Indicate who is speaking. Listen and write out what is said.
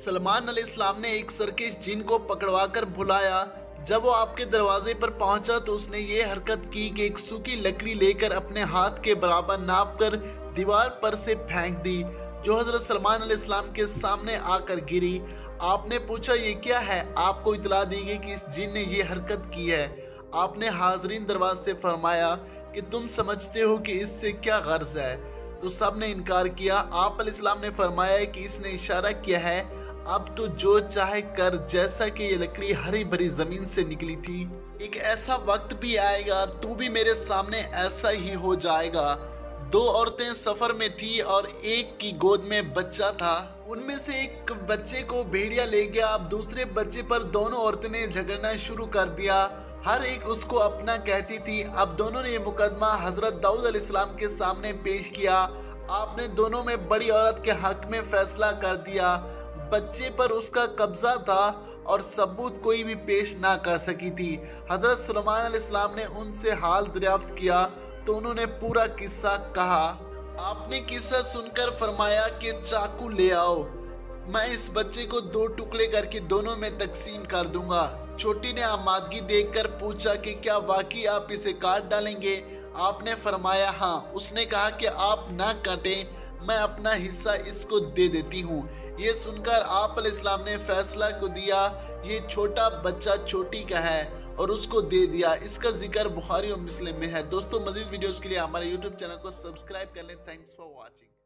Speaker 1: सलमान अलैहिस्सलाम ने एक सर्किश जिन को पकड़वाकर बुलाया। जब वो आपके दरवाजे पर पहुंचा तो उसने ये हरकत की कि एक सूखी लकड़ी लेकर अपने हाथ के बराबर नाप कर दीवार पर से फेंक दी, जो हजरत सलमान अलैहिस्सलाम के सामने आकर गिरी। आपने पूछा ये क्या है? आपको इतला दी गई कि इस जिन ने ये हरकत की है। आपने हाजरीन दरबार से फरमाया कि तुम समझते हो कि इससे क्या गर्ज है? तो सब ने इनकार किया। आप अलैहिस्सलाम ने फरमाया कि इसने इशारा किया है अब तो जो चाहे कर, जैसा कि ये लकड़ी हरी भरी जमीन से निकली थी। एक ऐसा वक्त भी आएगा तू भी मेरे सामने ऐसा ही हो जाएगा। दो औरतें सफर में थी और एक की गोद में बच्चा था। उनमें से एक बच्चे को भेड़िया ले गया। अब दूसरे बच्चे पर दोनों औरतें ने झगड़ना शुरू कर दिया। हर एक उसको अपना कहती थी। अब दोनों ने ये मुकदमा हजरत दाऊद अलैहिस्सलाम के सामने पेश किया। आपने दोनों में बड़ी औरत के हक में फैसला कर दिया। बच्चे पर उसका कब्जा था और सबूत कोई भी पेश ना कर सकी थी। हजरत सुलेमान अलैहिस्सलाम ने उनसे हाल दरियाफ्त किया तो उन्होंने पूरा किस्सा कहा। आपने किस्सा सुनकर फरमाया कि चाकू ले आओ, मैं इस बच्चे को दो टुकड़े करके दोनों में तकसीम कर दूंगा। छोटी ने आमादगी देखकर पूछा कि क्या वाकई आप इसे काट डालेंगे? आपने फरमाया हाँ। उसने कहा कि आप ना काटें, मैं अपना हिस्सा इसको दे देती हूँ। ये सुनकर आप अलैहिस्सलाम ने फैसला को दिया ये छोटा बच्चा छोटी का है और उसको दे दिया। इसका जिक्र बुखारी और मुस्लिम में है। दोस्तों मजीद वीडियोस के लिए हमारे यूट्यूब चैनल को सब्सक्राइब कर लें। Thanks for watching.